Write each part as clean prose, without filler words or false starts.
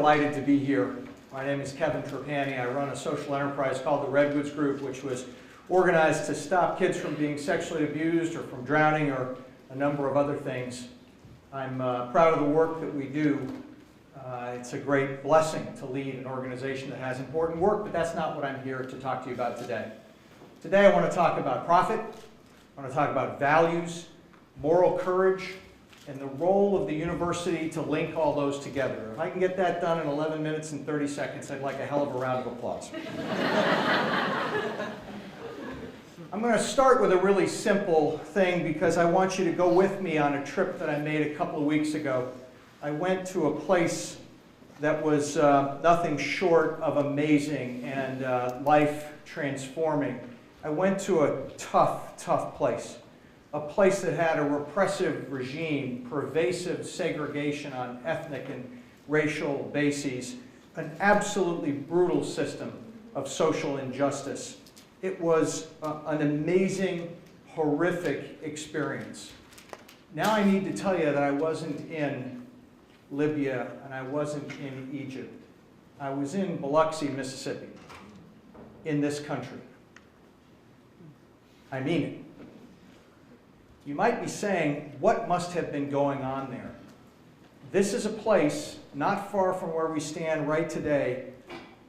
delighted to be here. My name is Kevin Trapani. I run a social enterprise called the Redwoods Group, which was organized to stop kids from being sexually abused or from drowning or a number of other things. I'm proud of the work that we do. It's a great blessing to lead an organization that has important work, but that's not what I'm here to talk to you about today. Today I want to talk about profit. I want to talk about values, moral courage, and the role of the university to link all those together. If I can get that done in 11 minutes and 30 seconds, I'd like a hell of a round of applause. I'm going to start with a really simple thing because I want you to go with me on a trip that I made a couple of weeks ago. I went to a place that was nothing short of amazing and life-transforming. I went to a tough place. A place that had a repressive regime, pervasive segregation on ethnic and racial bases, an absolutely brutal system of social injustice. It was an amazing, horrific experience. Now I need to tell you that I wasn't in Libya and I wasn't in Egypt. I was in Biloxi, Mississippi, in this country. I mean it. You might be saying, what must have been going on there? This is a place not far from where we stand right today,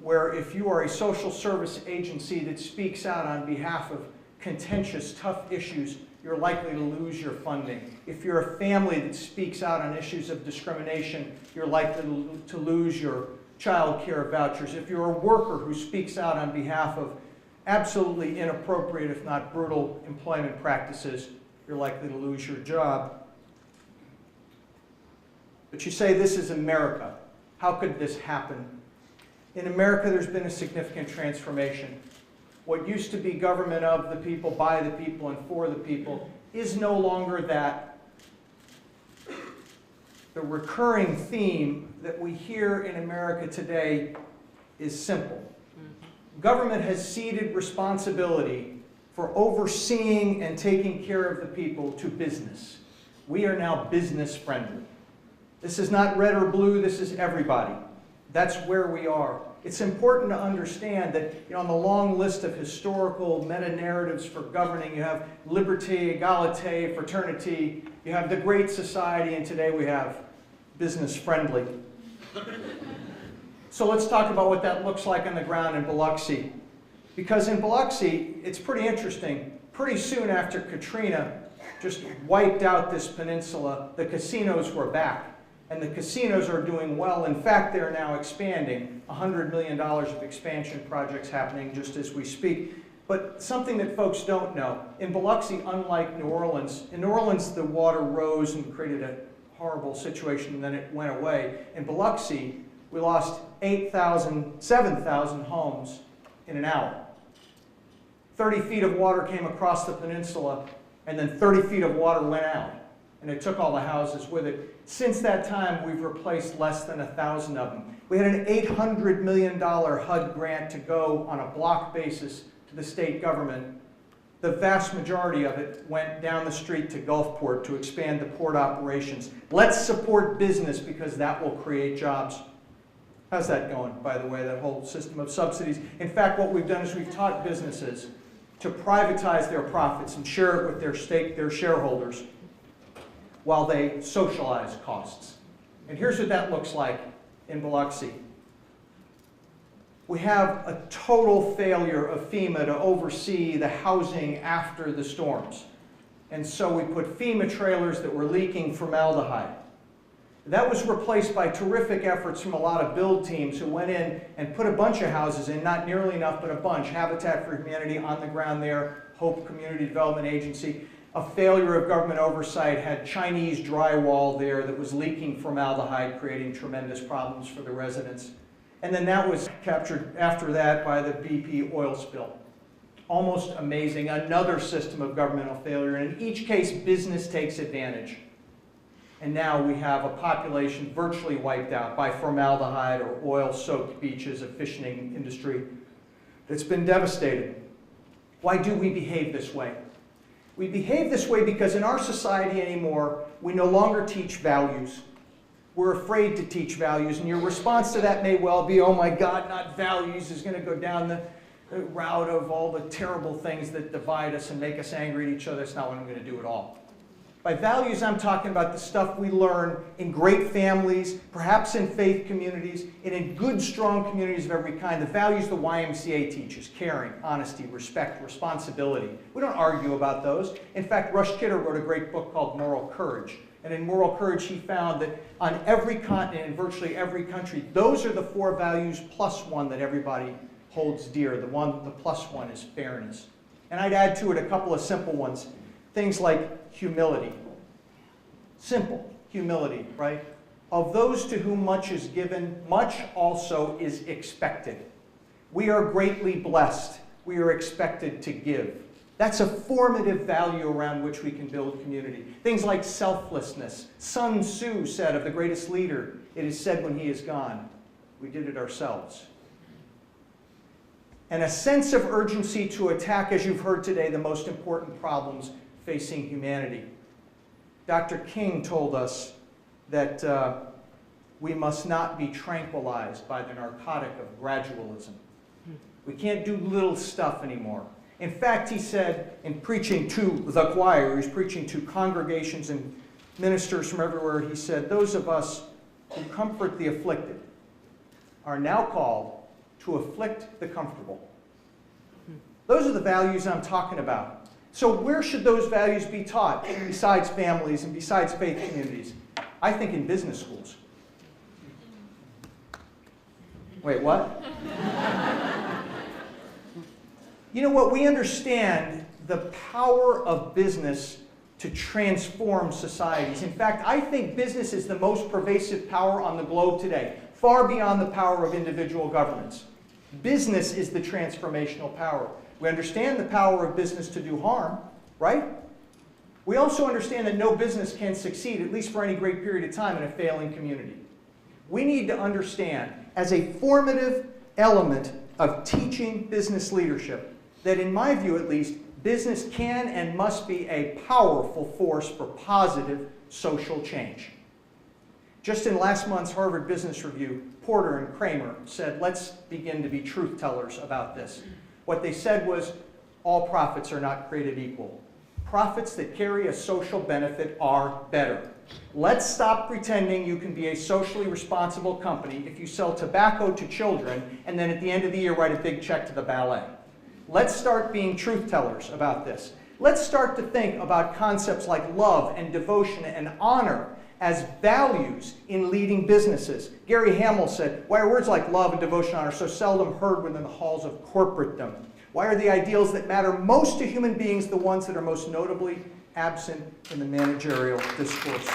where if you are a social service agency that speaks out on behalf of contentious, tough issues, you're likely to lose your funding. If you're a family that speaks out on issues of discrimination, you're likely to lose your child care vouchers. If you're a worker who speaks out on behalf of absolutely inappropriate, if not brutal, employment practices, you're likely to lose your job. But you say, this is America. How could this happen? In America, there's been a significant transformation. What used to be government of the people, by the people, and for the people is no longer that. The recurring theme that we hear in America today is simple. Government has ceded responsibility for overseeing and taking care of the people to business. We are now business friendly. This is not red or blue, this is everybody. That's where we are. It's important to understand that on the long list of historical meta-narratives for governing, you have liberté, égalité, fraternity, you have the Great Society, and today we have business friendly. So let's talk about what that looks like on the ground in Biloxi. Because in Biloxi, it's pretty interesting. Pretty soon after Katrina just wiped out this peninsula, the casinos were back. And the casinos are doing well. In fact, they're now expanding. $100 million of expansion projects happening just as we speak. But something that folks don't know, in Biloxi, unlike New Orleans, in New Orleans the water rose and created a horrible situation and then it went away. In Biloxi, we lost 7,000 homes in an hour. 30 feet of water came across the peninsula, and then 30 feet of water went out, and it took all the houses with it. Since that time, we've replaced less than 1,000 of them. We had an $800 million HUD grant to go on a block basis to the state government. The vast majority of it went down the street to Gulfport to expand the port operations. Let's support business because that will create jobs. How's that going, by the way, that whole system of subsidies? In fact, what we've done is we've taught businesses to privatize their profits and share it with their shareholders while they socialize costs. And here's what that looks like in Biloxi. We have a total failure of FEMA to oversee the housing after the storms. And so we put FEMA trailers that were leaking formaldehyde. That was replaced by terrific efforts from a lot of build teams who went in and put a bunch of houses in, not nearly enough, but a bunch. Habitat for Humanity on the ground there, Hope Community Development Agency. A failure of government oversight had Chinese drywall there that was leaking formaldehyde, creating tremendous problems for the residents. And then that was captured after that by the BP oil spill. Almost amazing, another system of governmental failure. And in each case, business takes advantage. And now we have a population virtually wiped out by formaldehyde or oil-soaked beaches, a fishing industry that's been devastated. Why do we behave this way? We behave this way because in our society anymore, we no longer teach values. we're afraid to teach values, and your response to that may well be, oh my God, not values, is going to go down the route of all the terrible things that divide us and make us angry at each other. That's not what I'm going to do at all. By values, I'm talking about the stuff we learn in great families, perhaps in faith communities, and in good, strong communities of every kind. The values the YMCA teaches: caring, honesty, respect, responsibility. We don't argue about those. In fact, Rush Kidder wrote a great book called Moral Courage. And in Moral Courage, he found that on every continent, in virtually every country, those are the 4 values plus one that everybody holds dear. The plus one is fairness. And I'd add to it a couple of simple ones. Things like humility. Simple humility, right? Of those to whom much is given, much also is expected. We are greatly blessed. We are expected to give. That's a formative value around which we can build community. Things like selflessness. Sun Tzu said of the greatest leader, it is said when he is gone, we did it ourselves. And a sense of urgency to attack, as you've heard today, the most important problems facing humanity. Dr. King told us that we must not be tranquilized by the narcotic of gradualism. We can't do little stuff anymore. In fact, he said, in preaching to the choir, he's preaching to congregations and ministers from everywhere, he said, those of us who comfort the afflicted are now called to afflict the comfortable. Those are the values I'm talking about. So where should those values be taught besides families and besides faith communities? I think in business schools. Wait, what? You know what? We understand the power of business to transform societies. In fact, I think business is the most pervasive power on the globe today, far beyond the power of individual governments. Business is the transformational power. We understand the power of business to do harm, right? We also understand that no business can succeed, at least for any great period of time, in a failing community. We need to understand, as a formative element of teaching business leadership, that in my view at least, business can and must be a powerful force for positive social change. Just in last month's Harvard Business Review, Porter and Kramer said, let's begin to be truth tellers about this. What they said was, all profits are not created equal. Profits that carry a social benefit are better. Let's stop pretending you can be a socially responsible company if you sell tobacco to children and then at the end of the year write a big check to the ballet. Let's start being truth tellers about this. Let's start to think about concepts like love and devotion and honor as values in leading businesses. Gary Hamel said, why are words like love and devotion and honor so seldom heard within the halls of corporatedom? Why are the ideals that matter most to human beings the ones that are most notably absent in the managerial discourse?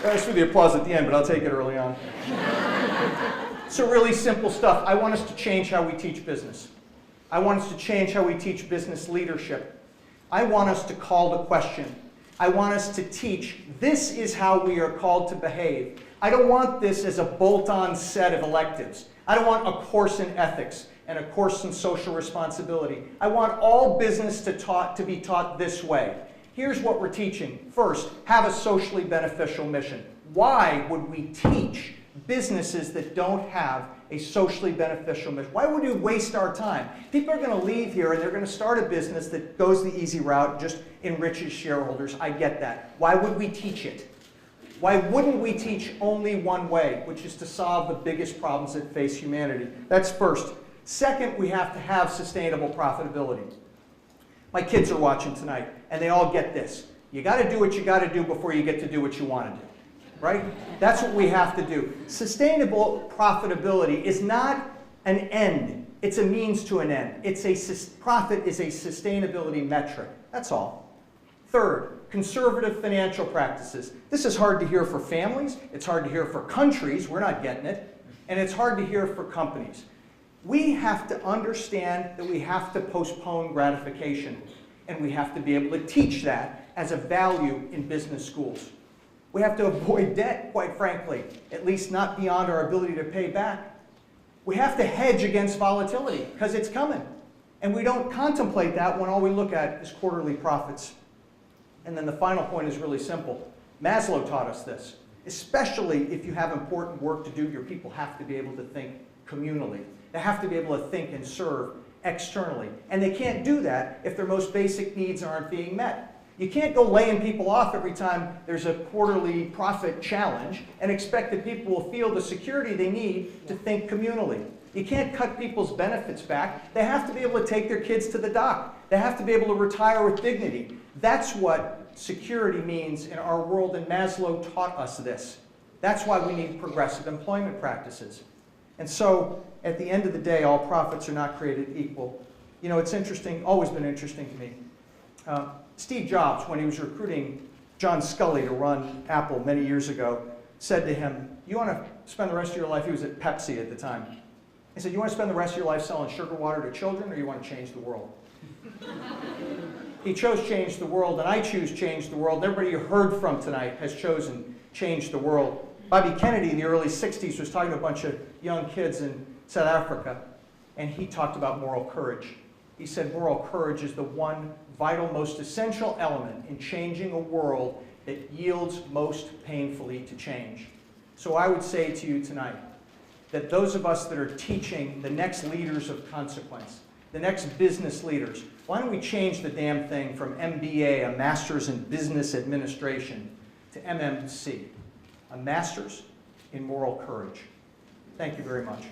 Thanks for the applause at the end, but I'll take it early on. So really simple stuff. I want us to change how we teach business. I want us to change how we teach business leadership. I want us to call the question. I want us to teach, this is how we are called to behave. I don't want this as a bolt-on set of electives. I don't want a course in ethics and a course in social responsibility. I want all business to be taught this way. Here's what we're teaching. First, have a socially beneficial mission. Why would we teach businesses that don't have a socially beneficial mission? Why would we waste our time? People are going to leave here and they're going to start a business that goes the easy route and just enriches shareholders. I get that. Why would we teach it? Why wouldn't we teach only one way, which is to solve the biggest problems that face humanity? That's first. Second, we have to have sustainable profitability. My kids are watching tonight, and they all get this. You got to do what you got to do before you get to do what you want to do. Right? That's what we have to do. Sustainable profitability is not an end. It's a means to an end. Profit is a sustainability metric. That's all. Third, conservative financial practices. This is hard to hear for families. It's hard to hear for countries. We're not getting it. And it's hard to hear for companies. We have to understand that we have to postpone gratification. And we have to be able to teach that as a value in business schools. We have to avoid debt, quite frankly, at least not beyond our ability to pay back. We have to hedge against volatility, because it's coming. And we don't contemplate that when all we look at is quarterly profits. And then the final point is really simple. Maslow taught us this. Especially if you have important work to do, your people have to be able to think communally. They have to be able to think and serve externally. And they can't do that if their most basic needs aren't being met. You can't go laying people off every time there's a quarterly profit challenge and expect that people will feel the security they need to think communally. You can't cut people's benefits back. They have to be able to take their kids to the dock. They have to be able to retire with dignity. That's what security means in our world, and Maslow taught us this. That's why we need progressive employment practices. And so, at the end of the day, all profits are not created equal. You know, it's interesting, always been interesting to me. Steve Jobs, when he was recruiting John Scully to run Apple many years ago, said to him, "You want to spend the rest of your life," he was at Pepsi at the time, he said, "You want to spend the rest of your life selling sugar water to children, or you want to change the world?" He chose change the world, and I choose change the world. Everybody you heard from tonight has chosen change the world. Bobby Kennedy in the early 60s was talking to a bunch of young kids in South Africa, and he talked about moral courage. He said moral courage is the one vital, most essential element in changing a world that yields most painfully to change. So I would say to you tonight that those of us that are teaching the next leaders of consequence, the next business leaders, why don't we change the damn thing from MBA, a Master's in Business Administration, to MMC, a Master's in Moral Courage. Thank you very much.